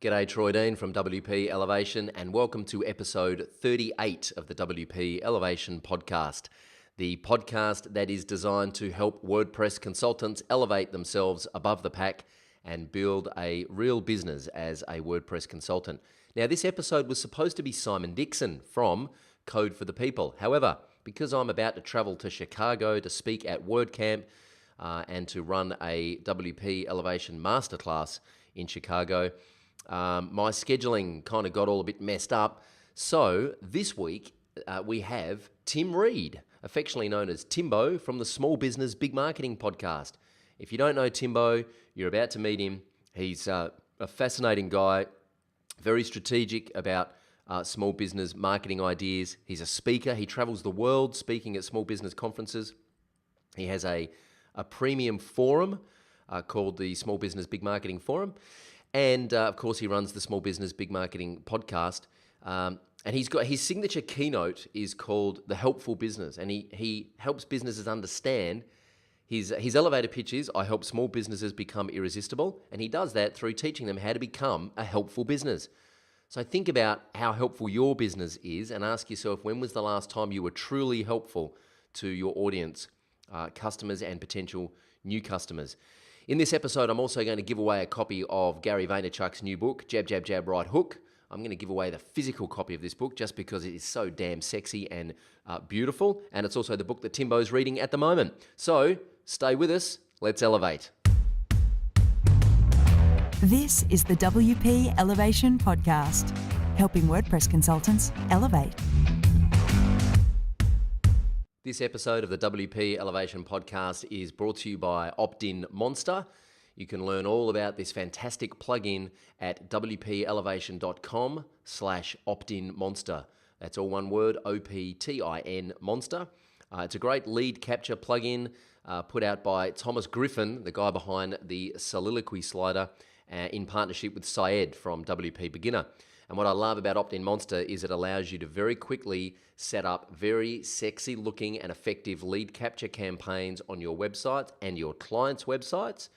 G'day, Troy Dean from WP Elevation, and welcome to episode 38 of the WP Elevation podcast, the podcast that is designed to help WordPress consultants elevate themselves above the pack and build a real business as a WordPress consultant. Now, this episode was supposed to be Simon Dixon from Code for the People. However, because I'm about to travel to Chicago to speak at WordCamp and to run a WP Elevation masterclass in Chicago, my scheduling kind of got all a bit messed up. So this week we have Tim Reid, affectionately known as Timbo from the Small Business Big Marketing podcast. If you don't know Timbo, you're about to meet him. He's a fascinating guy, very strategic about small business marketing ideas. He's a speaker. He travels the world speaking at small business conferences. He has a premium forum called the Small Business Big Marketing Forum. And of course, he runs the Small Business Big Marketing podcast. And he's got his signature keynote is called The Helpful Business. And he helps businesses understand his elevator pitch is, I help small businesses become irresistible. And he does that through teaching them how to become a helpful business. So think about how helpful your business is and ask yourself, when was the last time you were truly helpful to your audience, customers and potential new customers? In this episode, I'm also going to give away a copy of Gary Vaynerchuk's new book, Jab, Jab, Jab, Right Hook. I'm going to give away the physical copy of this book just because it is so damn sexy and beautiful. And it's also the book that Timbo's reading at the moment. So stay with us. Let's elevate. This is the WP Elevation Podcast, helping WordPress consultants elevate. This episode of the WP Elevation Podcast is brought to you by Opt-in Monster. You can learn all about this fantastic plugin at wplelevation.com/optinmonster. That's all one word, OPTIN Monster. It's a great lead capture plugin put out by Thomas Griffin, the guy behind the soliloquy slider, in partnership with Syed from WP Beginner. And what I love about Opt-in Monster is it allows you to very quickly set up very sexy looking and effective lead capture campaigns on your website and your clients' websites.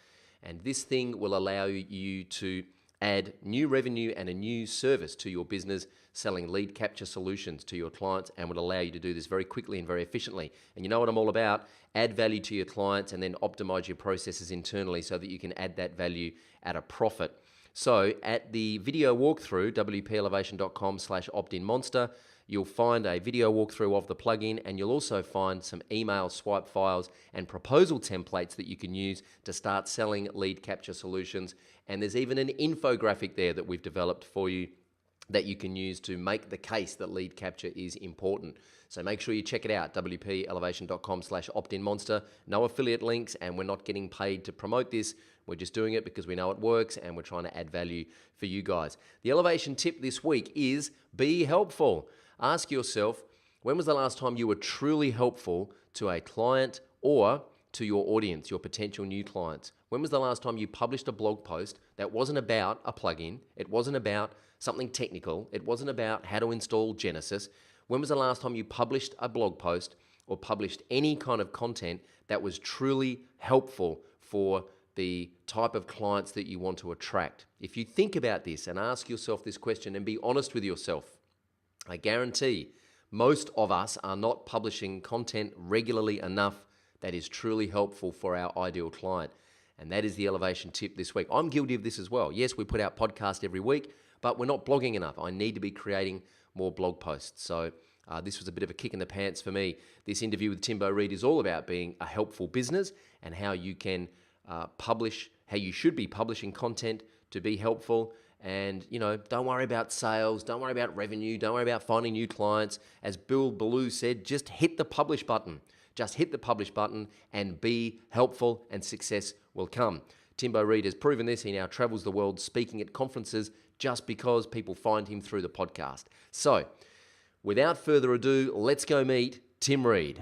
And this thing will allow you to add new revenue and a new service to your business, selling lead capture solutions to your clients, and will allow you to do this very quickly and very efficiently. And you know what I'm all about? Add value to your clients and then optimize your processes internally so that you can add that value at a profit. So at the video walkthrough, wplelevation.com/optinmonster, you'll find a video walkthrough of the plugin, and you'll also find some email swipe files and proposal templates that you can use to start selling lead capture solutions. And there's even an infographic there that we've developed for you that you can use to make the case that lead capture is important. So make sure you check it out, wplelevation.com/optinmonster. No affiliate links, and we're not getting paid to promote this. We're just doing it because we know it works and we're trying to add value for you guys. The elevation tip this week is be helpful. Ask yourself, when was the last time you were truly helpful to a client or to your audience, your potential new clients? When was the last time you published a blog post that wasn't about a plugin? It wasn't about something technical. It wasn't about how to install Genesis. When was the last time you published a blog post or published any kind of content that was truly helpful for the type of clients that you want to attract? If you think about this and ask yourself this question and be honest with yourself, I guarantee most of us are not publishing content regularly enough that is truly helpful for our ideal client. And that is the elevation tip this week. I'm guilty of this as well. Yes, we put out podcasts every week, but we're not blogging enough. I need to be creating more blog posts. So this was a bit of a kick in the pants for me. This interview with Timbo Reid is all about being a helpful business and how you can publish, how you should be publishing content to be helpful. And, you know, don't worry about sales, don't worry about revenue, don't worry about finding new clients. As Bill Ballou said, just hit the publish button. Just hit the publish button and be helpful, and success will come. Timbo Reid has proven this. He now travels the world speaking at conferences just because people find him through the podcast. So, without further ado, let's go meet Tim Reid.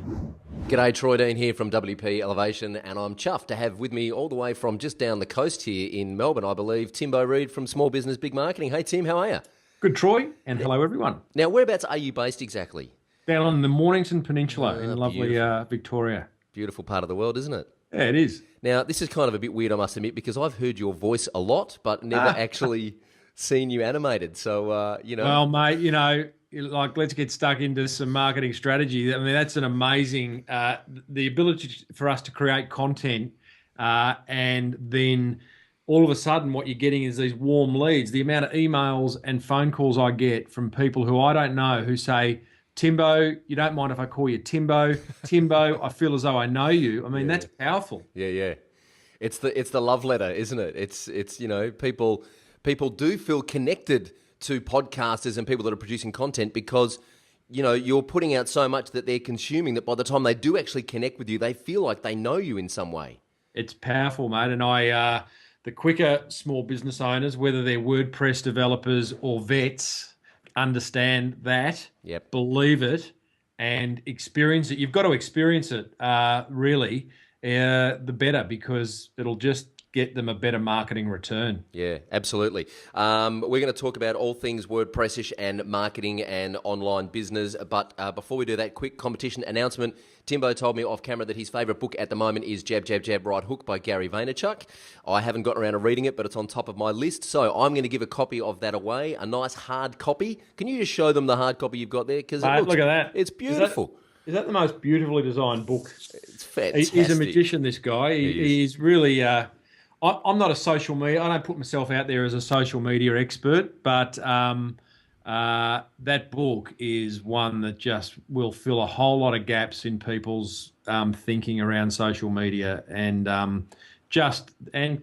G'day, Troy Dean here from WP Elevation, and I'm chuffed to have with me all the way from just down the coast here in Melbourne, I believe, Timbo Reid from Small Business Big Marketing. Hey, Tim, how are you? Good, Troy, and hello, everyone. Now, whereabouts are you based exactly? Down on the Mornington Peninsula in lovely Victoria. Beautiful part of the world, isn't it? Yeah, it is. Now, this is kind of a bit weird, I must admit, because I've heard your voice a lot, but never actually seen you animated. So, Well, mate, like let's get stuck into some marketing strategy. I mean, that's an amazing the ability for us to create content, and then all of a sudden, what you're getting is these warm leads. The amount of emails and phone calls I get from people who I don't know who say, Timbo, you don't mind if I call you Timbo? Timbo, I feel as though I know you. I mean, that's powerful. Yeah. It's the love letter, isn't it? It's people do feel connected to podcasters and people that are producing content because you're putting out so much that they're consuming that by the time they do actually connect with you, they feel like they know you in some way. It's powerful, mate. And the quicker small business owners, whether they're WordPress developers or vets, understand that, believe it, and experience it. You've got to experience it, really, the better, because it'll just get them a better marketing return. Yeah, absolutely. We're going to talk about all things WordPressish and marketing and online business. But before we do that, quick competition announcement. Timbo told me off camera that his favourite book at the moment is Jab, Jab, Jab, Right Hook by Gary Vaynerchuk. I haven't gotten around to reading it, but it's on top of my list. So I'm going to give a copy of that away, a nice hard copy. Can you just show them the hard copy you've got there? Because look at that. It's beautiful. Is that the most beautifully designed book? It's fantastic. He's a magician, this guy. He's really... I'm not a social media. I don't put myself out there as a social media expert, but that book is one that just will fill a whole lot of gaps in people's thinking around social media and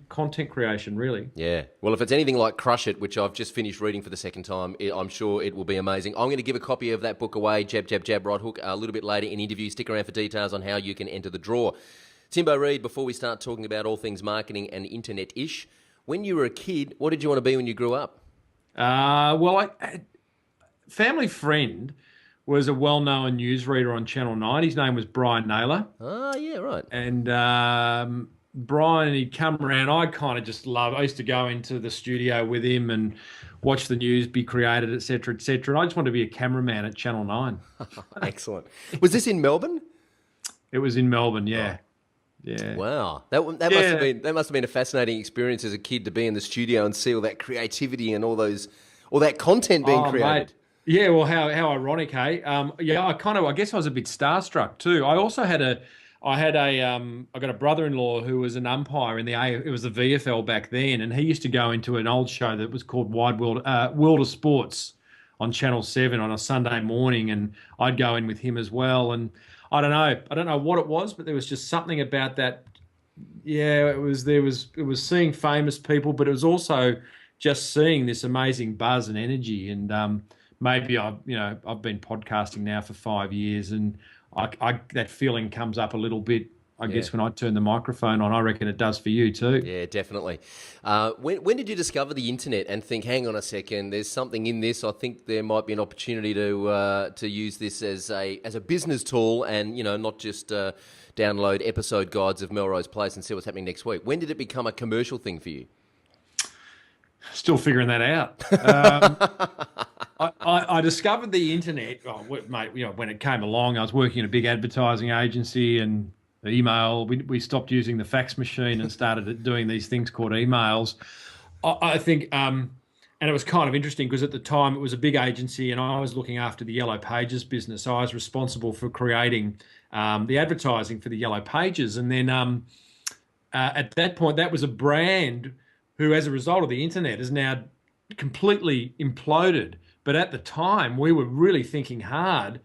content creation, really. Yeah. Well, if it's anything like Crush It, which I've just finished reading for the second time, I'm sure it will be amazing. I'm going to give a copy of that book away, Jab, Jab, Jab, Right Hook, a little bit later in interview. Stick around for details on how you can enter the draw. Timbo Reid, before we start talking about all things marketing and internet-ish, when you were a kid, what did you want to be when you grew up? Family friend was a well-known newsreader on Channel 9. His name was Brian Naylor. Oh, yeah, right. And Brian, he'd come around. I used to go into the studio with him and watch the news be created, et cetera, et cetera. And I just wanted to be a cameraman at Channel 9. Excellent. Was this in Melbourne? It was in Melbourne, yeah. Oh. Yeah. Wow, that must have been a fascinating experience as a kid to be in the studio and see all that creativity and all that content being created. Mate. Yeah, well, how ironic, hey? I guess I was a bit starstruck too. I also had I got a brother-in-law who was an umpire it was the VFL back then, and he used to go into an old show that was called World of Sports on Channel 7 on a Sunday morning, and I'd go in with him as well. And I don't know what it was, but there was just something about that. Yeah, it was seeing famous people, but it was also just seeing this amazing buzz and energy. And maybe I've been podcasting now for 5 years, and I that feeling comes up a little bit. I guess when I turn the microphone on, I reckon it does for you too. Yeah, definitely. When did you discover the internet and think, hang on a second, there's something in this? I think there might be an opportunity to use this as a business tool, and not just download episode guides of Melrose Place and see what's happening next week. When did it become a commercial thing for you? Still figuring that out. I discovered the internet, mate. When it came along, I was working in a big advertising agency and. Email, we stopped using the fax machine and started doing these things called emails. I think, and it was kind of interesting because at the time it was a big agency and I was looking after the Yellow Pages business. So I was responsible for creating the advertising for the Yellow Pages. And then at that point, that was a brand who, as a result of the internet, is now completely imploded. But at the time, we were really thinking hard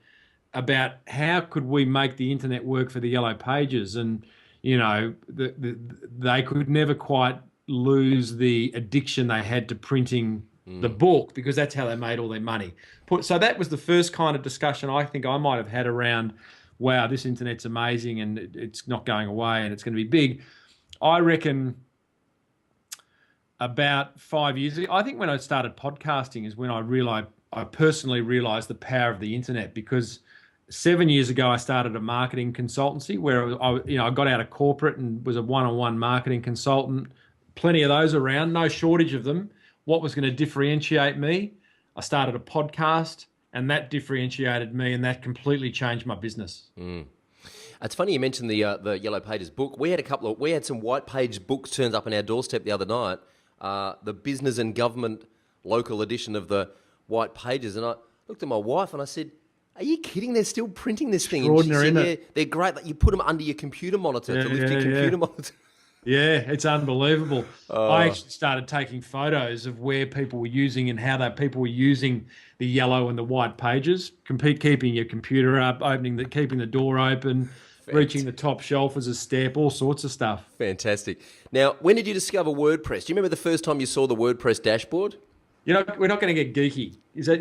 about how could we make the internet work for the Yellow Pages, and they could never quite lose the addiction they had to printing the book, because that's how they made all their money. So that was the first kind of discussion I think I might have had around, wow, this internet's amazing and it's not going away and it's going to be big. I reckon about 5 years ago, I think when I started podcasting is when I personally realized the power of the internet, because 7 years ago, I started a marketing consultancy where I got out of corporate and was a one-on-one marketing consultant. Plenty of those around, no shortage of them. What was going to differentiate me? I started a podcast, and that differentiated me, and that completely changed my business. It's funny you mentioned the Yellow Pages book. We had some white page books turned up on our doorstep the other night. The business and government local edition of the white pages. And I looked at my wife and I said, "Are you kidding? They're still printing this thing." And she Extraordinary, said, isn't "Yeah, it? they're great. Like, you put them under your computer monitor to lift your computer monitor." Yeah, it's unbelievable. I actually started taking photos of where people were using and how that people were using the yellow and the white pages, keeping your computer up, keeping the door open, reaching the top shelf as a step, all sorts of stuff. Fantastic. Now, when did you discover WordPress? Do you remember the first time you saw the WordPress dashboard? We're not going to get geeky.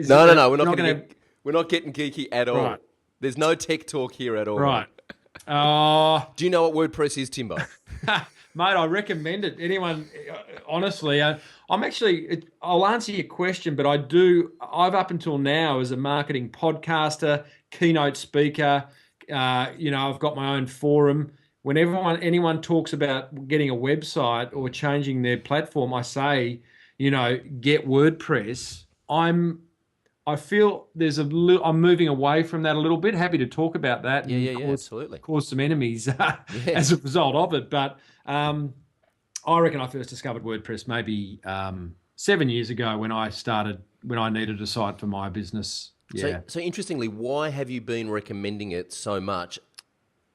No. We're not getting geeky at all. Right. There's no tech talk here at all. Right. Do you know what WordPress is, Timbo? Mate, I recommend it. Anyone, honestly, I'll answer your question, but I've up until now as a marketing podcaster, keynote speaker, I've got my own forum. Whenever anyone talks about getting a website or changing their platform, I say, get WordPress. I feel I'm moving away from that a little bit. Happy to talk about that. Absolutely. Cause some enemies as a result of it. But I reckon I first discovered WordPress maybe 7 years ago when I needed a site for my business. Yeah. So interestingly, why have you been recommending it so much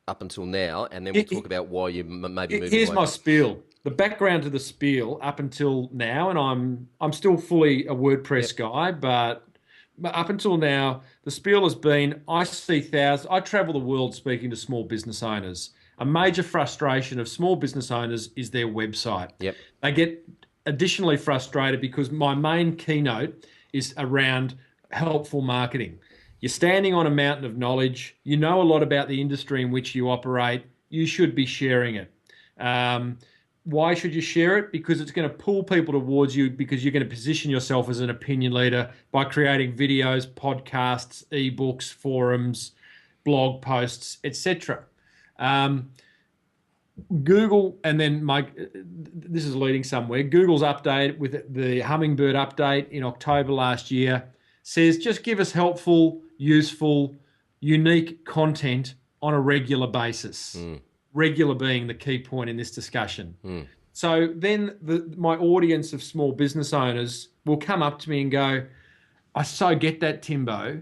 up until now? And then we'll talk about why you maybe moving Here's away. my spiel. The background to the spiel up until now, and I'm still fully a WordPress guy, but up until now, the spiel has been, I see thousands, I travel the world speaking to small business owners. A major frustration of small business owners is their website. Yep. They get additionally frustrated because my main keynote is around helpful marketing. You're standing on a mountain of knowledge. You know a lot about the industry in which you operate. You should be sharing it. Why should you share it? Because it's going to pull people towards you, because you're going to position yourself as an opinion leader by creating videos, podcasts, ebooks, forums, blog posts, etc. Google, and then this is leading somewhere. Google's update with the Hummingbird update in October last year says just give us helpful, useful, unique content on a regular basis. Regular being the key point in this discussion. So then my audience of small business owners will come up to me and go, I so get that, Timbo,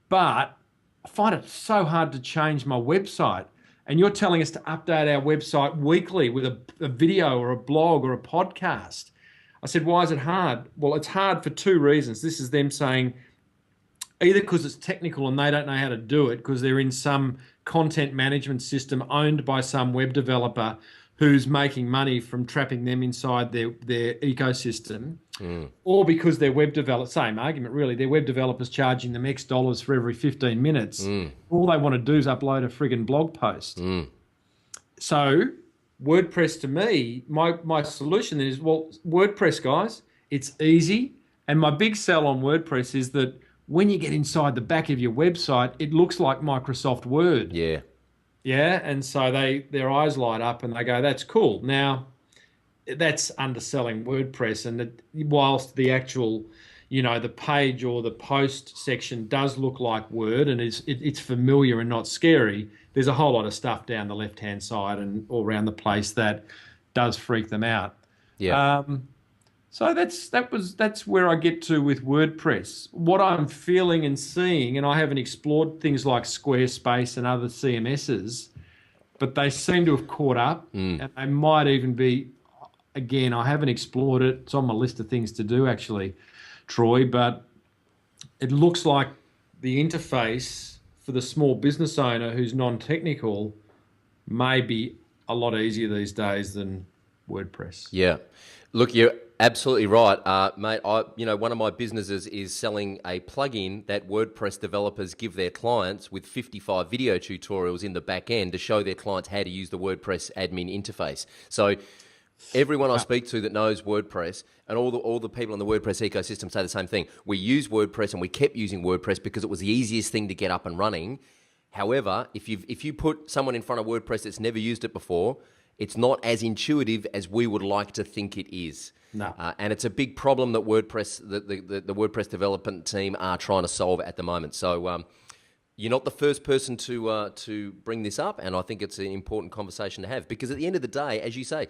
but I find it so hard to change my website. And you're telling us to update our website weekly with a video or a blog or a podcast. I said, why is it hard? Well, it's hard for two reasons. This is them saying, either because it's technical and they don't know how to do it because they're in some content management system owned by some web developer who's making money from trapping them inside their ecosystem, or because their web developer, same argument really, their web developer's charging them X dollars for every 15 minutes. All they want to do is upload a friggin' blog post. So WordPress, to me, my solution is, well, WordPress, guys, it's easy. And my big sell on WordPress is that when you get inside the back of your website, it looks like Microsoft Word. Yeah. Yeah, and so their eyes light up and they go, that's cool. Now, that's underselling WordPress, and whilst the actual, the page or the post section does look like Word and it's familiar and not scary, there's a whole lot of stuff down the left-hand side and all around the place that does freak them out. Yeah. So that's where I get to with WordPress. What I'm feeling and seeing, and I haven't explored things like Squarespace and other CMSs, but they seem to have caught up, and they might even be, again, I haven't explored it. It's on my list of things to do, actually, Troy, but it looks like the interface for the small business owner who's non-technical may be a lot easier these days than WordPress. Yeah. Look, you're absolutely right, mate. One of my businesses is selling a plugin that WordPress developers give their clients with 55 video tutorials in the back end to show their clients how to use the WordPress admin interface. So everyone I speak to that knows WordPress and all the people in the WordPress ecosystem say the same thing. We use WordPress and we kept using WordPress because it was the easiest thing to get up and running. However, if you put someone in front of WordPress that's never used it before, it's not as intuitive as we would like to think it is. No. And it's a big problem that WordPress, the WordPress development team are trying to solve at the moment. So you're not the first person to bring this up, and I think it's an important conversation to have because at the end of the day, as you say,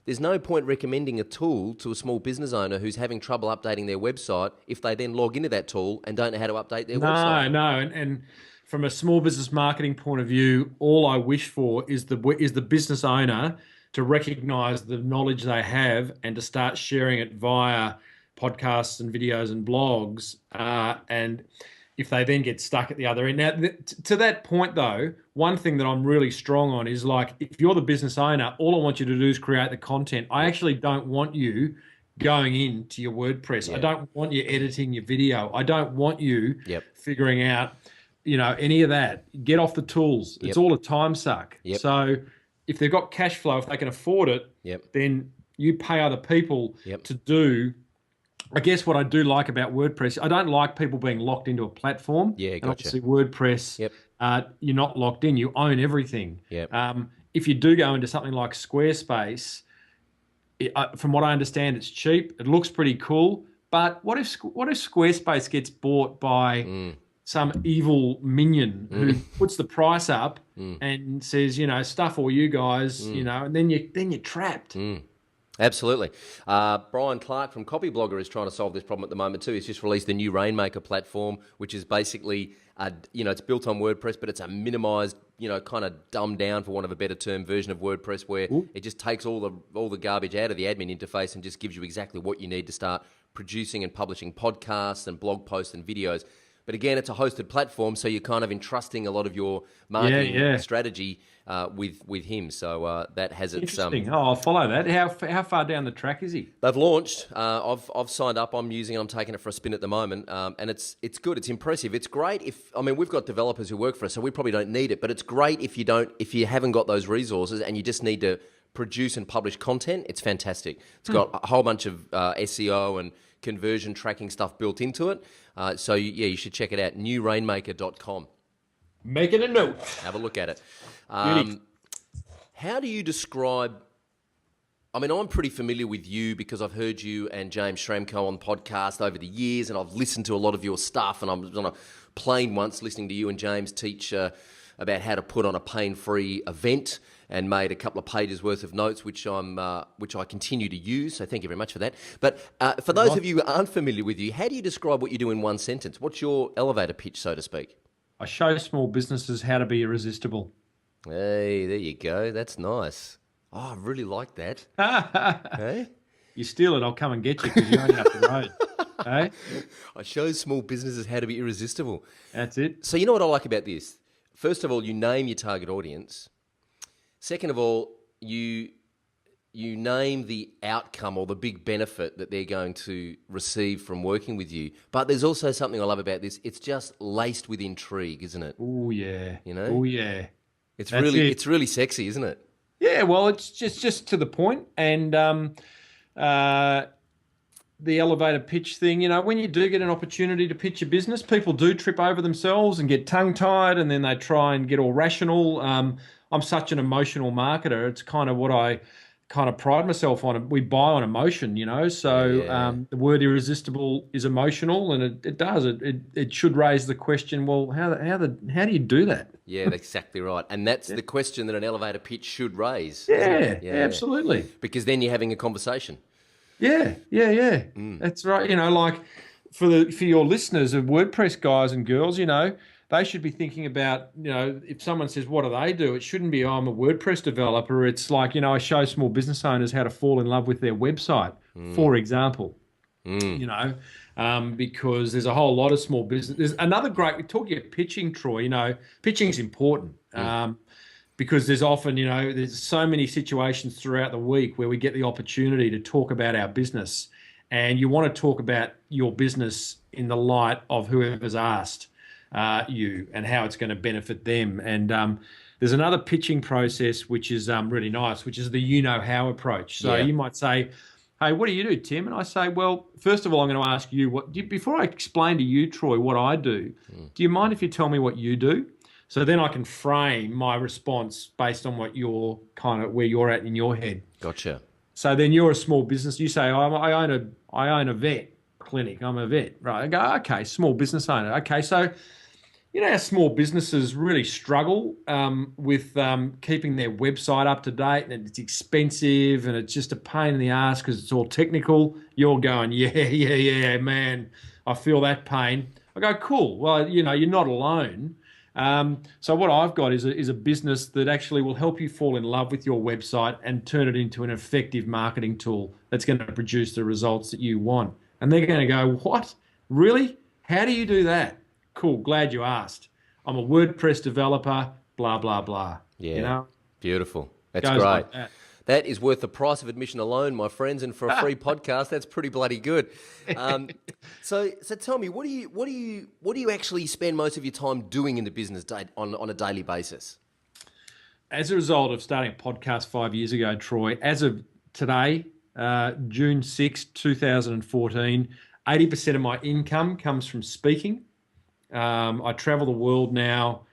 there's no point recommending a tool to a small business owner who's having trouble updating their website if they then log into that tool and don't know how to update their website. No. And from a small business marketing point of view, all I wish for is the business owner to recognize the knowledge they have and to start sharing it via podcasts and videos and blogs. And if they then get stuck at the other end. Now, to that point, though, one thing that I'm really strong on is like, if you're the business owner, all I want you to do is create the content. I actually don't want you going into your WordPress. I don't want you editing your video. I don't want you figuring out, any of that. Get off the tools. It's all a time suck. So if they've got cash flow, if they can afford it, then you pay other people to do. I guess what I do like about WordPress, I don't like people being locked into a platform. Yeah, gotcha. And obviously WordPress, you're not locked in. You own everything. If you do go into something like Squarespace, from what I understand, it's cheap. It looks pretty cool. But what if Squarespace gets bought by some evil minion who puts the price up and says, stuff all you guys, and then you're trapped. Absolutely. Brian Clark from Copyblogger is trying to solve this problem at the moment too. He's just released the new Rainmaker platform, which is basically, it's built on WordPress, but it's a minimized, kind of dumbed down, for want of a better term, version of WordPress where it just takes all the garbage out of the admin interface and just gives you exactly what you need to start producing and publishing podcasts and blog posts and videos. But again, it's a hosted platform, so you're kind of entrusting a lot of your marketing strategy with him. So that has its... Interesting. I'll follow that. How far down the track is he? They've launched. I've signed up. I'm taking it for a spin at the moment, and it's good. It's impressive. It's great we've got developers who work for us, so we probably don't need it. But it's great if you haven't got those resources and you just need to produce and publish content. It's fantastic. It's got a whole bunch of SEO and conversion tracking stuff built into it. So you should check it out. Newrainmaker.com. Making a note. Have a look at it. How do you describe... I'm pretty familiar with you because I've heard you and James Schramko on podcast over the years, and I've listened to a lot of your stuff, and I was on a plane once listening to you and James teach about how to put on a pain-free event, and made a couple of pages worth of notes, which I continue to use. So thank you very much for that. But for those of you who aren't familiar with you, how do you describe what you do in one sentence? What's your elevator pitch, so to speak? I show small businesses how to be irresistible. Hey, there you go. That's nice. Oh, I really like that. Hey? You steal it, I'll come and get you because you're only up the road. Hey? I show small businesses how to be irresistible. That's it. So you know what I like about this? First of all, you name your target audience. Second of all, you name the outcome or the big benefit that they're going to receive from working with you. But there's also something I love about this. It's just laced with intrigue, isn't it? Oh yeah. Oh yeah. It's really sexy, isn't it? Yeah. Well, it's just to the point, and the elevator pitch thing. When you do get an opportunity to pitch your business, people do trip over themselves and get tongue-tied, and then they try and get all rational. I'm such an emotional marketer. It's kind of what I kind of pride myself on. We buy on emotion, So the word irresistible is emotional, and it does. It should raise the question. Well, how do you do that? Yeah, that's exactly right. And that's the question that an elevator pitch should raise. Yeah, absolutely. Because then you're having a conversation. Yeah. That's right. Like for your listeners of WordPress guys and girls, they should be thinking about, if someone says, what do they do? It shouldn't be, I'm a WordPress developer. It's like, I show small business owners how to fall in love with their website, for example, because there's a whole lot of small business. There's another great, we're talking about pitching, Troy, pitching is important because there's often, there's so many situations throughout the week where we get the opportunity to talk about our business, and you want to talk about your business in the light of whoever's asked you and how it's going to benefit them. And there's another pitching process which is really nice, which is the you-know-how approach. So you might say, hey, what do you do, Tim? And I say, well, first of all, I'm going to ask you, before I explain to you, Troy, what I do, do you mind if you tell me what you do? So then I can frame my response based on what you're where you're at in your head. Gotcha. So then you're a small business. You say, I own a vet clinic. I'm a vet, right? I go, okay, small business owner. Okay, so, you know how small businesses really struggle with keeping their website up to date, and it's expensive and it's just a pain in the ass because it's all technical. You're going, yeah, man, I feel that pain. I go, cool. Well, you know, you're not alone. So what I've got is a business that actually will help you fall in love with your website and turn it into an effective marketing tool that's going to produce the results that you want. And they're going to go, what? Really? How do you do that? Cool, glad you asked. I'm a WordPress developer, blah, blah, blah. Yeah. You know, Beautiful. That's goes great. like that. That is worth the price of admission alone, my friends, and for a free podcast, that's pretty bloody good. So tell me, what do you actually spend most of your time doing in the business on a daily basis? As a result of starting a podcast 5 years ago, Troy, as of today, June 6, 2014, 80% of my income comes from speaking. I travel the world now,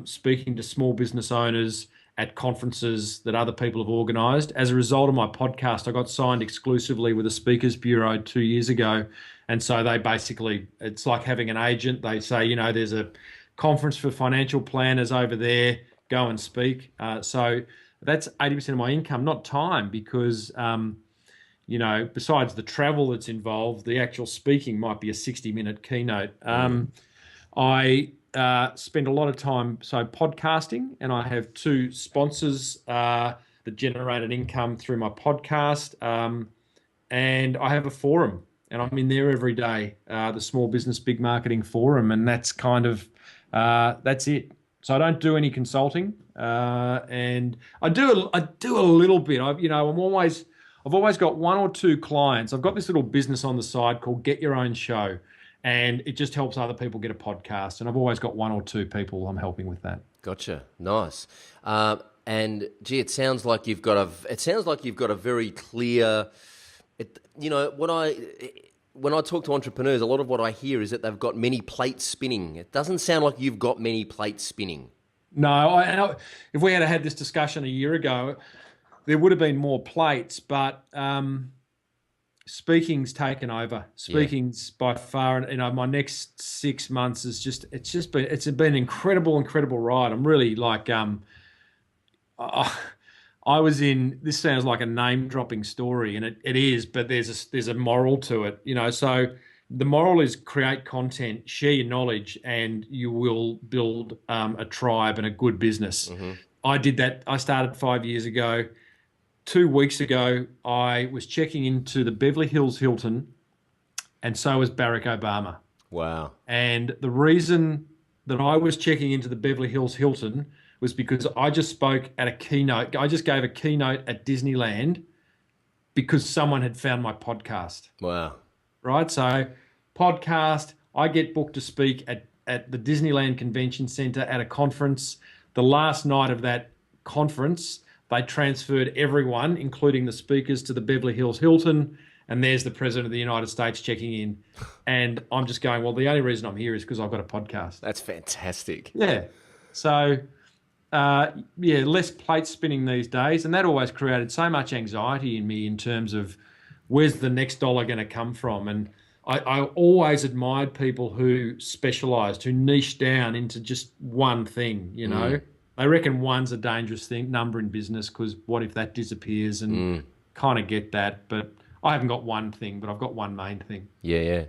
speaking to small business owners at conferences that other people have organised. As a result of my podcast, I got signed exclusively with a speakers bureau 2 years ago. And so they basically, it's like having an agent. They say, you know, there's a conference for financial planners over there, go and speak. So that's 80% of my income, not time, because, you know, besides the travel that's involved, the actual speaking might be a 60-minute keynote. I spend a lot of time podcasting, and I have two sponsors that generate an income through my podcast, and I have a forum, and I'm in there every day, the Small Business Big Marketing Forum, and that's kind of that's it. So I don't do any consulting, and I do a little bit. I've always got one or two clients. I've got this little business on the side called Get Your Own Show. And it just helps other people get a podcast. And I've always got one or two people I'm helping with that. Gotcha. Nice. And gee, it sounds like you've got a very clear. You know, when I talk to entrepreneurs, a lot of what I hear is that they've got many plates spinning. It doesn't sound like you've got many plates spinning. No, if we had this discussion a year ago, there would have been more plates, but speaking's taken over. Speaking's by far, you know, my next 6 months is it's been an incredible ride. I'm really like, I was in, this sounds like a name dropping story, and it is, but there's a moral to it, you know. So the moral is create content, share your knowledge, and you will build a tribe and a good business. Mm-hmm. I did that. I started 5 years ago. 2 weeks ago, I was checking into the Beverly Hills Hilton, and so was Barack Obama. Wow. And the reason that I was checking into the Beverly Hills Hilton was because I just spoke at a keynote. I just gave a keynote at Disneyland because someone had found my podcast. Wow. Right? So podcast, I get booked to speak at the Disneyland Convention Center at a conference. The last night of that conference, they transferred everyone, including the speakers, to the Beverly Hills Hilton, and there's the President of the United States checking in. And I'm just going, well, the only reason I'm here is because I've got a podcast. That's fantastic. Yeah. So, less plate spinning these days, and that always created so much anxiety in me in terms of where's the next dollar going to come from. And I always admired people who specialised, who niched down into just one thing, you know. I reckon one's a dangerous number in business, because what if that disappears, and kind of get that. But I haven't got one thing, but I've got one main thing. Yeah.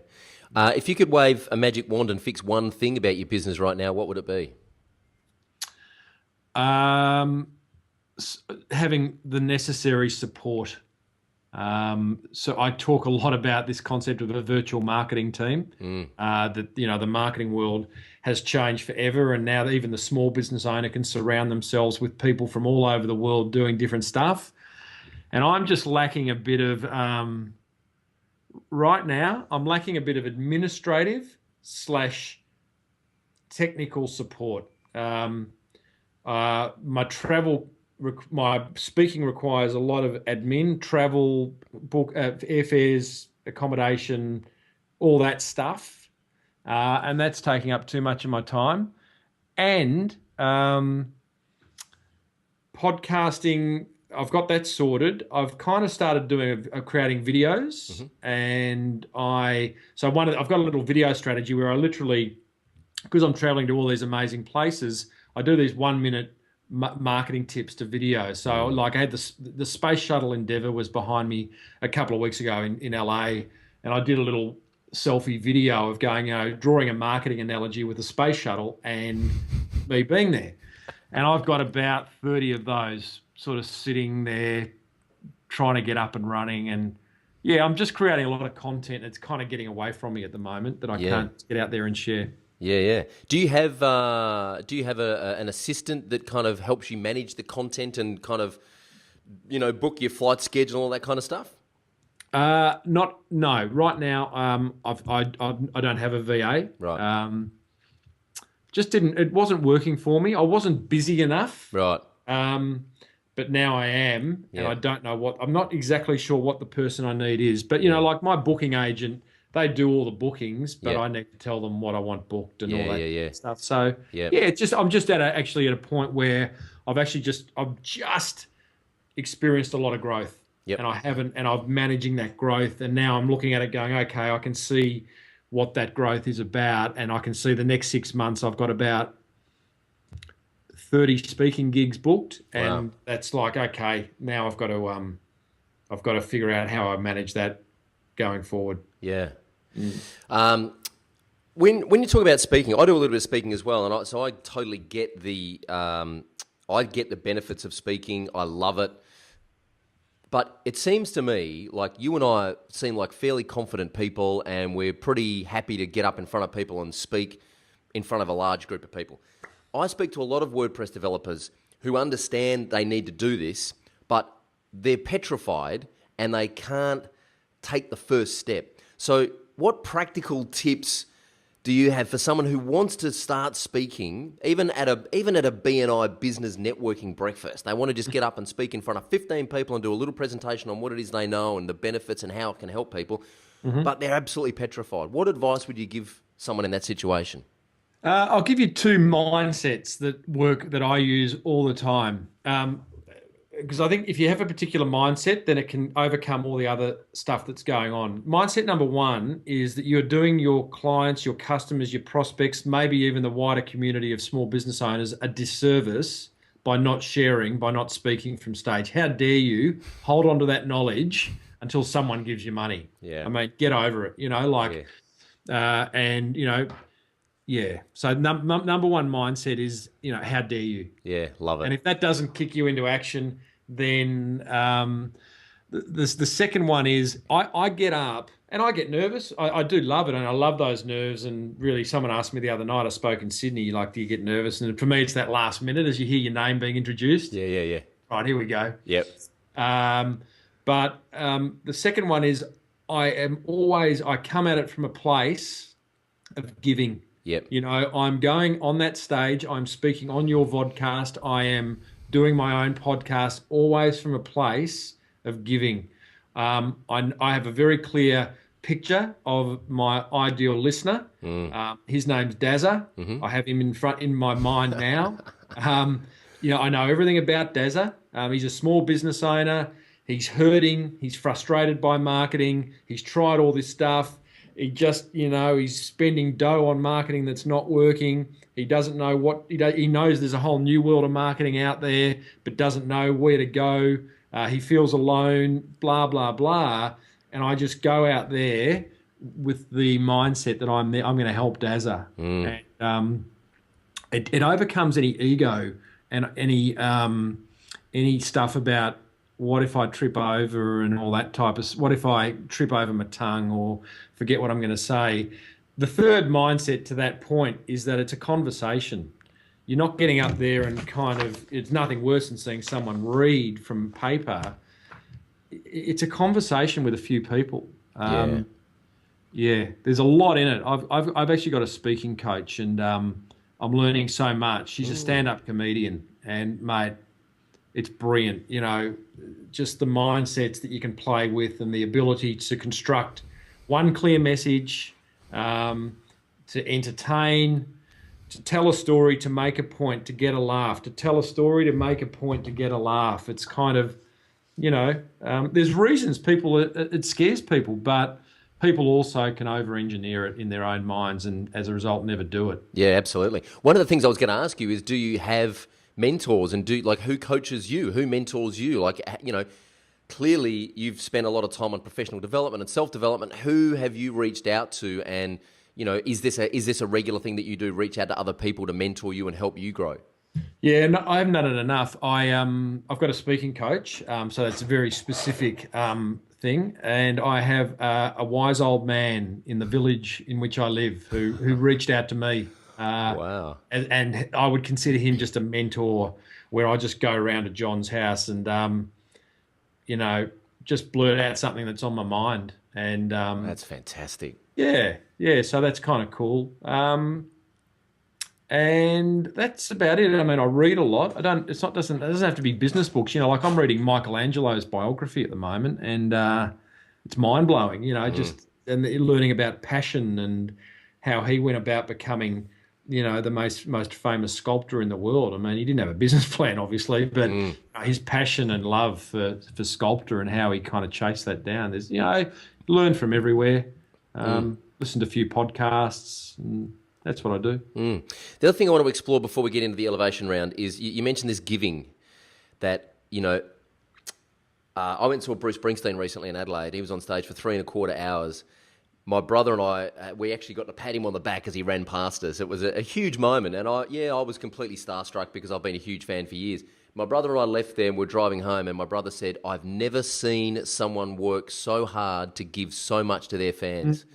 If you could wave a magic wand and fix one thing about your business right now, what would it be? Having the necessary support. So I talk a lot about this concept of a virtual marketing team, that, you know, the marketing world has changed forever. And now even the small business owner can surround themselves with people from all over the world doing different stuff. And I'm just lacking a bit of, right now, I'm lacking a bit of administrative / technical support. My speaking requires a lot of admin, travel, book, airfares, accommodation, all that stuff. And that's taking up too much of my time. And podcasting, I've got that sorted. I've kind of started creating videos, and I've got a little video strategy where I literally because I'm traveling to all these amazing places, I do these 1 minute marketing tips to video. So like I had the space shuttle Endeavour was behind me a couple of weeks ago in LA, and I did a little selfie video of going, drawing a marketing analogy with the space shuttle and me being there. And I've got about 30 of those sort of sitting there trying to get up and running. And yeah, I'm just creating a lot of content. It's kind of getting away from me at the moment that I can't get out there and share. Yeah, yeah. Do you have an assistant that kind of helps you manage the content and kind of, book your flight schedule and all that kind of stuff? No. Right now, I don't have a VA. Right. It wasn't working for me. I wasn't busy enough. Right. But now I am, and Yeah. I don't know I'm not exactly sure what the person I need is. But, like my booking agent, they do all the bookings, but I need to tell them what I want booked and all that stuff. So I'm just actually at a point where I've just experienced a lot of growth, and I'm managing that growth, and now I'm looking at it going, okay, I can see what that growth is about, and I can see the next 6 months I've got about 30 speaking gigs booked, and that's like, okay, now I've got to figure out how I manage that going forward. Yeah. When you talk about speaking, I do a little bit of speaking as well, and so I totally get the benefits of speaking. I love it, but it seems to me like you and I seem like fairly confident people, and we're pretty happy to get up in front of people and speak in front of a large group of people. I speak to a lot of WordPress developers who understand they need to do this, but they're petrified and they can't take the first step. So what practical tips do you have for someone who wants to start speaking, even at a BNI business networking breakfast? They want to just get up and speak in front of 15 people and do a little presentation on what it is they know and the benefits and how it can help people, but they're absolutely petrified. What advice would you give someone in that situation? I'll give you two mindsets that I use all the time. Because I think if you have a particular mindset, then it can overcome all the other stuff that's going on. Mindset number one is that you're doing your clients, your customers, your prospects, maybe even the wider community of small business owners a disservice by not sharing, by not speaking from stage. How dare you hold on to that knowledge until someone gives you money? Yeah. I mean, get over it, So number one mindset is, how dare you? Yeah, love it. And if that doesn't kick you into action, then the second one is I get up and I get nervous. I do love it, and I love those nerves. And really, someone asked me the other night, I spoke in Sydney, like, do you get nervous? And for me, it's that last minute as you hear your name being introduced. Yeah. Right, here we go. Yep. But the second one is I come at it from a place of giving. Yep. I'm going on that stage. I'm speaking on your vodcast. I am doing my own podcast, always from a place of giving. I have a very clear picture of my ideal listener. His name's Dazza. I have him in my mind now. I know everything about Dazza. He's a small business owner. He's hurting. He's frustrated by marketing. He's tried all this stuff. He just, he's spending dough on marketing that's not working. He doesn't know he knows there's a whole new world of marketing out there, but doesn't know where to go. He feels alone, blah, blah, blah. And I just go out there with the mindset that I'm going to help Dazza. And it overcomes any ego and any stuff about, what if I trip over and all that type of, what if I trip over my tongue or forget what I'm going to say? The third mindset to that point is that it's a conversation. You're not getting up there and it's nothing worse than seeing someone read from paper. It's a conversation with a few people. There's a lot in it. I've actually got a speaking coach, and I'm learning so much. She's a stand-up comedian, and mate, it's brilliant. Just the mindsets that you can play with and the ability to construct one clear message, to entertain, to tell a story, to make a point, to get a laugh, to tell a story, to make a point, to get a laugh. It's kind of, there's reasons it scares people, but people also can over-engineer it in their own minds and as a result never do it. Yeah, absolutely. One of the things I was going to ask you is, do you have mentors, and who coaches you? Who mentors you? Clearly you've spent a lot of time on professional development and self-development. Who have you reached out to? And, is this a regular thing that you do, reach out to other people to mentor you and help you grow? Yeah, no, I haven't done it enough. I've got a speaking coach, so that's a very specific thing, and I have a wise old man in the village in which I live who reached out to me. Wow. And I would consider him just a mentor, where I just go around to John's house and just blurt out something that's on my mind. And That's fantastic. yeah, so that's kind of cool. And that's about it. I mean, I read a lot. It doesn't have to be business books. Like I'm reading Michelangelo's biography at the moment, and it's mind blowing. Just and learning about passion and how he went about becoming, the most famous sculptor in the world. I mean, he didn't have a business plan, obviously, but his passion and love for sculpture and how he kind of chased that down. There's, learn from everywhere. Listen to a few podcasts, and that's what I do. The other thing I want to explore before we get into the elevation round is you mentioned this giving that, I went to a Bruce Springsteen recently in Adelaide. He was on stage for 3.25 hours. My brother and I, we actually got to pat him on the back as he ran past us. It was a huge moment. And I was completely starstruck because I've been a huge fan for years. My brother and I left there and we're driving home, and my brother said, I've never seen someone work so hard to give so much to their fans.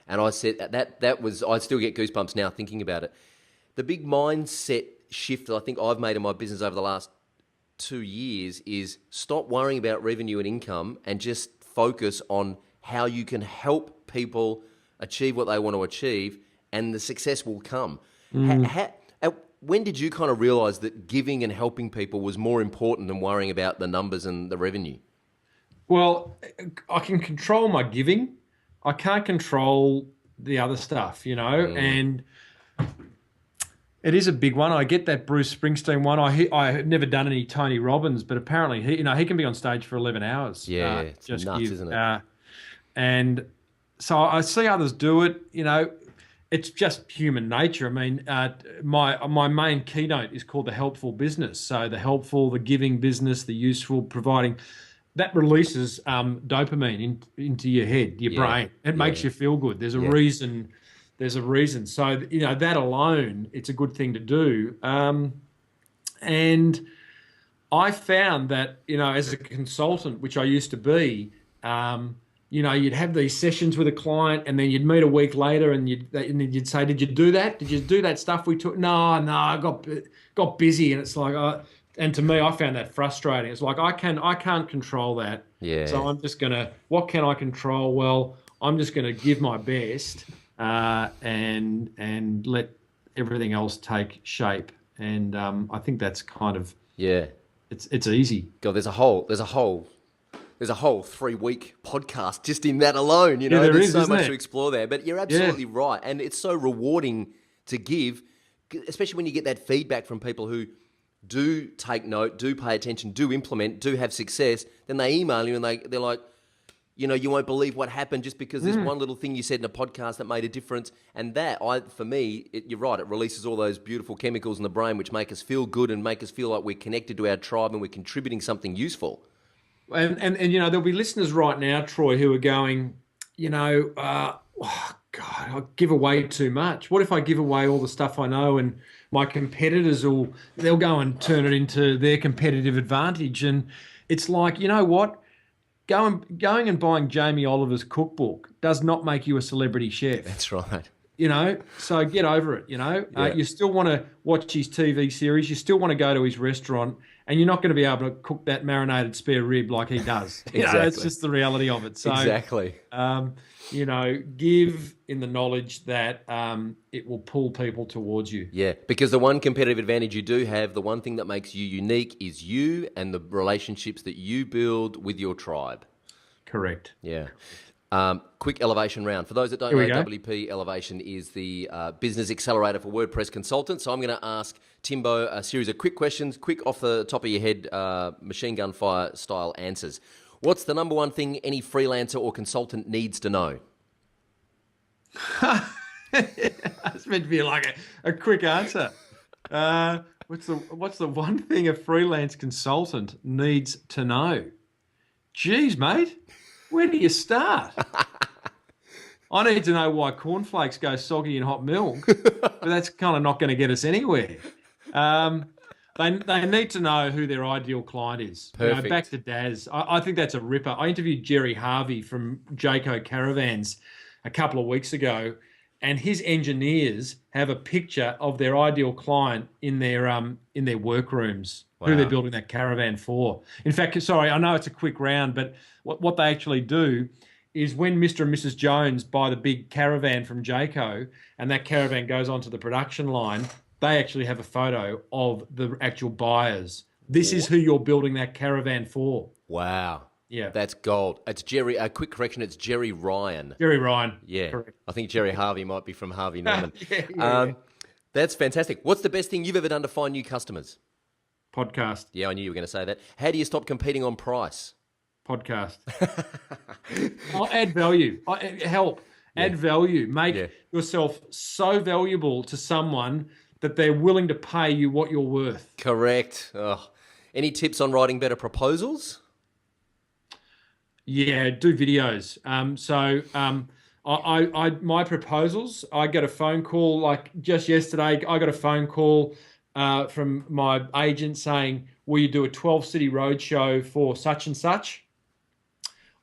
And I said, I still get goosebumps now thinking about it. The big mindset shift that I think I've made in my business over the last 2 years is stop worrying about revenue and income and just focus on how you can help people achieve what they want to achieve, and the success will come. When did you kind of realize that giving and helping people was more important than worrying about the numbers and the revenue? Well, I can control my giving. I can't control the other stuff, and it is a big one. I get that Bruce Springsteen one. I have never done any Tony Robbins, but apparently he can be on stage for 11 hours. Yeah, it's nuts, isn't it? And so I see others do it. It's just human nature. I mean, my main keynote is called The Helpful Business. So the giving business, the useful, providing. That releases dopamine into your head, your brain. It makes you feel good. There's a reason. So, that alone, it's a good thing to do. And I found that, as a consultant, which I used to be, you'd have these sessions with a client, and then you'd meet a week later, and you'd say, "Did you do that? Did you do that stuff we took?" No, I got busy, and it's like, and to me, I found that frustrating. It's like I can't control that. Yeah. So I'm just gonna. What can I control? Well, I'm just gonna give my best, and let everything else take shape. And I think that's kind of It's easy. God, there's a whole 3-week podcast just in that alone. There's so much to explore there. But you're absolutely right, and it's so rewarding to give, especially when you get that feedback from people who do take note, do pay attention, do implement, do have success. Then they email you and they're like, you won't believe what happened just because there's one little thing you said in a podcast that made a difference. And for me, you're right, it releases all those beautiful chemicals in the brain which make us feel good and make us feel like we're connected to our tribe and we're contributing something useful. And there'll be listeners right now, Troy, who are going, God, I give away too much. What if I give away all the stuff I know, and my competitors they'll go and turn it into their competitive advantage? And it's like, you know what? Going and buying Jamie Oliver's cookbook does not make you a celebrity chef. That's right. So get over it. You still want to watch his TV series. You still want to go to his restaurant, and you're not going to be able to cook that marinated spare rib like he does. Exactly. It's just the reality of it. So, exactly. Give in the knowledge that it will pull people towards you. Yeah, because the one competitive advantage you do have, the one thing that makes you unique is you and the relationships that you build with your tribe. Correct. Yeah. Quick elevation round. For those that don't know, WP Elevation is the business accelerator for WordPress consultants. So I'm going to ask Timbo a series of quick questions, quick off the top of your head, machine gun fire style answers. What's the number one thing any freelancer or consultant needs to know? It's meant to be like a quick answer. What's the one thing a freelance consultant needs to know? Geez, mate, where do you start? I need to know why cornflakes go soggy in hot milk, but that's kind of not going to get us anywhere. Um, they need to know who their ideal client is. Perfect. Back to Daz. I think that's a ripper. I interviewed Jerry Harvey from Jayco Caravans a couple of weeks ago, and his engineers have a picture of their ideal client in their workrooms, who they're Wow. building that caravan for. In fact, sorry, I know it's a quick round, but what they actually do is when Mr. and Mrs. Jones buy the big caravan from Jayco and that caravan goes onto the production line, they actually have a photo of the actual buyers. This is who you're building that caravan for. Wow. Yeah. That's gold. It's Jerry. A quick correction. It's Jerry Ryan. Jerry Ryan. Yeah. Correct. I think Jerry Harvey might be from Harvey Norman. Yeah. That's fantastic. What's the best thing you've ever done to find new customers? Podcast. Yeah, I knew you were going to say that. How do you stop competing on price? Podcast. I'll add value. Help. Add value. Make yourself so valuable to someone that they're willing to pay you what you're worth. Correct. Oh. Any tips on writing better proposals? Yeah, do videos. My proposals, I got a phone call like just yesterday. I got a phone call from my agent saying, will you do a 12-city roadshow for such and such?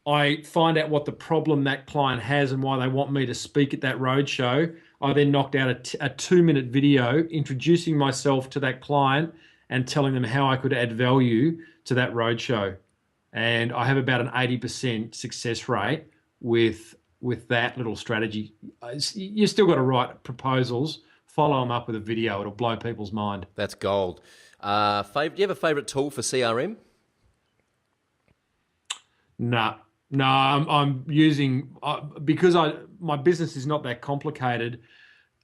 I find out what the problem that client has and why they want me to speak at that roadshow. I then knocked out a 2-minute video introducing myself to that client and telling them how I could add value to that roadshow. And I have about an 80% success rate with that little strategy. You still got to write proposals, follow them up with a video. It'll blow people's mind. That's gold. Do you have a favourite tool for CRM? No, I'm using because my business is not that complicated.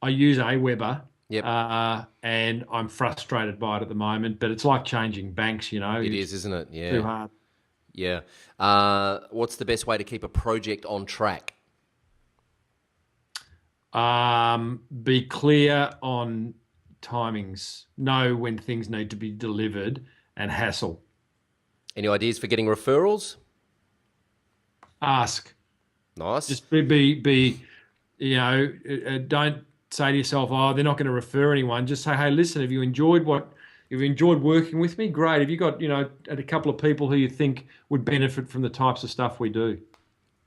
I use Aweber, and I'm frustrated by it at the moment. But it's like changing banks, you know. It is, isn't it? Yeah. Too hard. Yeah. What's the best way to keep a project on track? Be clear on timings. Know when things need to be delivered, and hassle. Any ideas for getting referrals? Ask. Nice. Just be don't say to yourself, oh, they're not going to refer anyone. Just say, hey, listen, have you enjoyed working with me? Great. Have you got, a couple of people who you think would benefit from the types of stuff we do?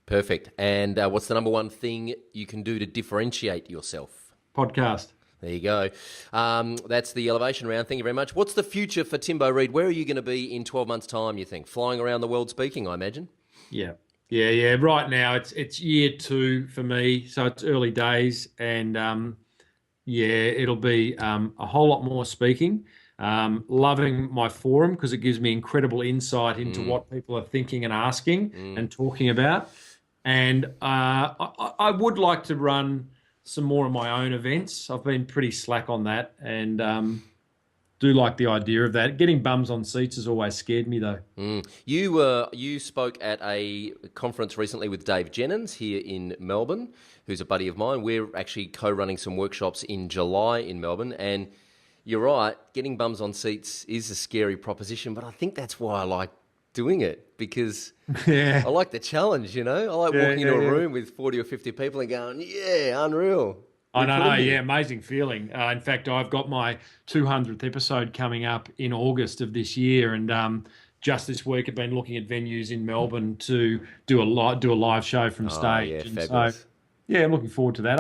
Perfect. And what's the number one thing you can do to differentiate yourself? Podcast. There you go. That's the elevation round. Thank you very much. What's the future for Timbo Reid? Where are you going to be in 12 months' time, you think? Flying around the world speaking, I imagine? Yeah. Right now, it's year 2 for me, so it's early days, and it'll be a whole lot more speaking. Loving my forum because it gives me incredible insight into what people are thinking and asking and talking about. And I would like to run some more of my own events. I've been pretty slack on that, and do like the idea of that. Getting bums on seats has always scared me, though. You spoke at a conference recently with Dave Jennings here in Melbourne, who's a buddy of mine. We're actually co-running some workshops in July in Melbourne, and you're right, getting bums on seats is a scary proposition, but I think that's why I like doing it, because I like the challenge, I like walking into a room with 40 or 50 people and going, yeah, unreal. I know, amazing feeling. In fact, I've got my 200th episode coming up in August of this year, and just this week I've been looking at venues in Melbourne to do a live show from stage. Yeah, and fabulous. So, I'm looking forward to that.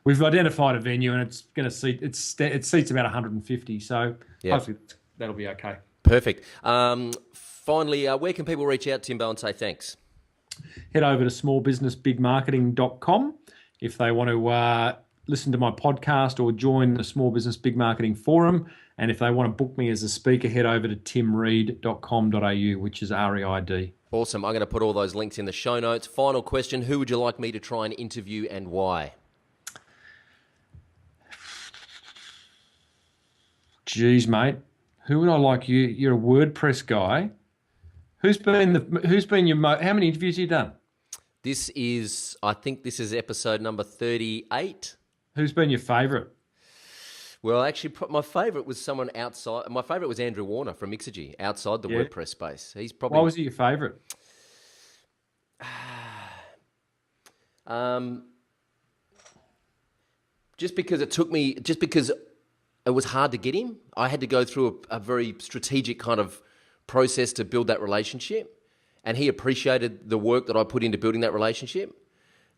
We've identified a venue, and it's going to seat it seats about 150. So hopefully that'll be okay. Perfect. Finally, where can people reach out, Timbo, and say thanks? Head over to smallbusinessbigmarketing.com if they want to listen to my podcast or join the Small Business Big Marketing Forum. And if they want to book me as a speaker, head over to timreid.com.au, which is REID. Awesome. I'm going to put all those links in the show notes. Final question, who would you like me to try and interview and why? Geez, mate. Who would I like you? You're a WordPress guy. How many interviews have you done? I think this is episode number 38. Who's been your favourite? Well, actually, my favourite was someone outside. My favourite was Andrew Warner from Mixergy, outside the WordPress space. He's probably. Why was he your favourite? Just because it was hard to get him. I had to go through a very strategic kind of process to build that relationship, and he appreciated the work that I put into building that relationship.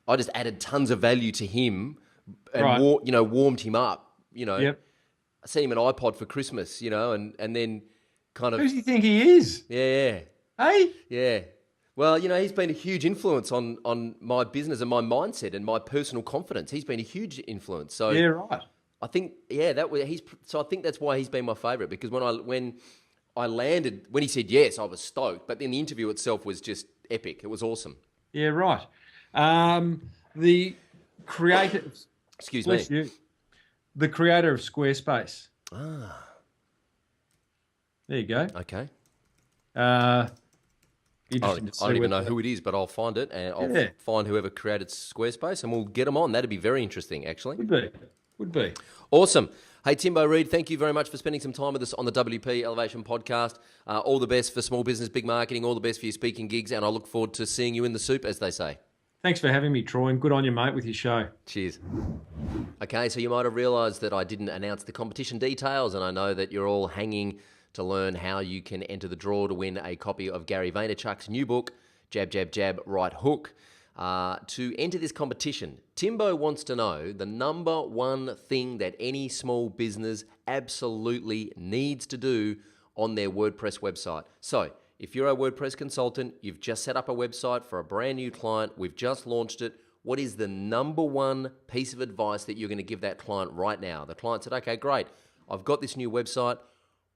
I just added tons of value to him, and warmed him up. I sent him an iPod for Christmas, and then kind of. Who does he think he is? Yeah. Hey? Yeah. Well, he's been a huge influence on my business and my mindset and my personal confidence. He's been a huge influence. So yeah, right. I think I think that's why he's been my favourite, because when I landed, when he said yes, I was stoked. But then the interview itself was just epic. It was awesome. Yeah, right. The creator. Excuse me. You. The creator of Squarespace. Ah. There you go. Okay. I don't even know who it is, but I'll find it, and I'll find whoever created Squarespace, and we'll get them on. That'd be very interesting, actually. Would be. Awesome. Hey, Timbo Reid, thank you very much for spending some time with us on the WP Elevation podcast. All the best for small business, big marketing. All the best for your speaking gigs, and I look forward to seeing you in the soup, as they say. Thanks for having me, Troy, and good on you, mate, with your show. Cheers. Okay, so you might have realised that I didn't announce the competition details, and I know that you're all hanging to learn how you can enter the draw to win a copy of Gary Vaynerchuk's new book, Jab, Jab, Jab, Right Hook. To enter this competition, Timbo wants to know the number one thing that any small business absolutely needs to do on their WordPress website. So, if you're a WordPress consultant, you've just set up a website for a brand new client, we've just launched it, what is the number one piece of advice that you're going to give that client right now? The client said, okay, great, I've got this new website.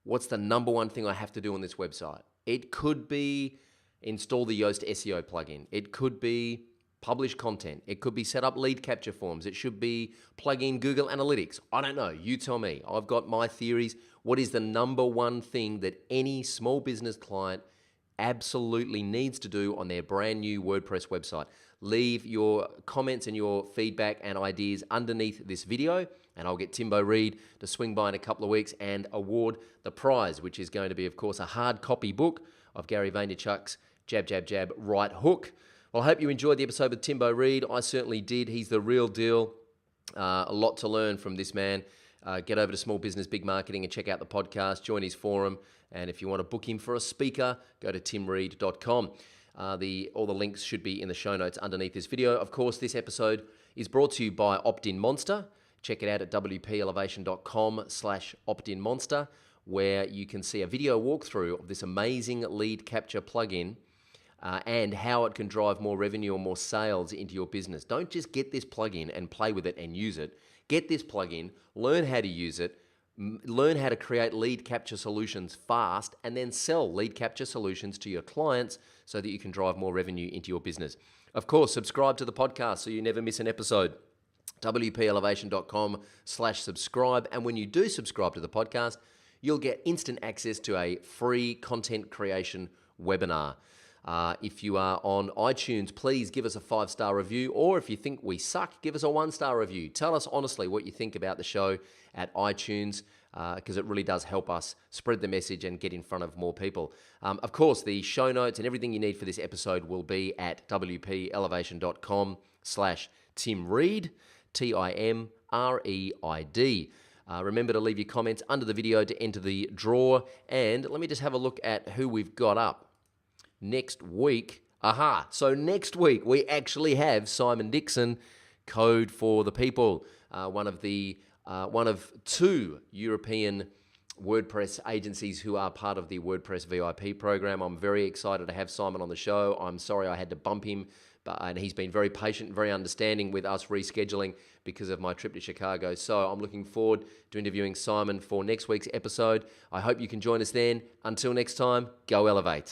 What's the number one thing I have to do on this website? It could be install the Yoast SEO plugin. It could be publish content. It could be set up lead capture forms. It should be plug in Google Analytics. I don't know. You tell me. I've got my theories. What is the number one thing that any small business client absolutely needs to do on their brand new WordPress website? Leave your comments and your feedback and ideas underneath this video, and I'll get Timbo Reid to swing by in a couple of weeks and award the prize, which is going to be, of course, a hard copy book of Gary Vaynerchuk's Jab, Jab, Jab, Right Hook. Well, I hope you enjoyed the episode with Timbo Reid. I certainly did. He's the real deal. A lot to learn from this man. Get over to Small Business Big Marketing and check out the podcast. Join his forum. And if you want to book him for a speaker, go to timreid.com. All the links should be in the show notes underneath this video. Of course, this episode is brought to you by Opt-in Monster. Check it out at wpelevation.com/optinmonster, where you can see a video walkthrough of this amazing lead capture plugin and how it can drive more revenue or more sales into your business. Don't just get this plugin and play with it and use it. Get this plugin, learn how to use it, learn how to create lead capture solutions fast, and then sell lead capture solutions to your clients so that you can drive more revenue into your business. Of course, subscribe to the podcast so you never miss an episode. wpelevation.com/subscribe. And when you do subscribe to the podcast, you'll get instant access to a free content creation webinar. If you are on iTunes, please give us a 5-star review, or if you think we suck, give us a 1-star review. Tell us honestly what you think about the show at iTunes, because it really does help us spread the message and get in front of more people. Of course, the show notes and everything you need for this episode will be at wpelevation.com/timreid, TIMREID. Remember to leave your comments under the video to enter the draw. And let me just have a look at who we've got up. Next week, so next week we actually have Simon Dixon, Code for the People, one of 2 European WordPress agencies who are part of the WordPress VIP program. I'm very excited to have Simon on the show. I'm sorry I had to bump him, and he's been very patient, very understanding with us rescheduling because of my trip to Chicago. So I'm looking forward to interviewing Simon for next week's episode. I hope you can join us then. Until next time, go elevate.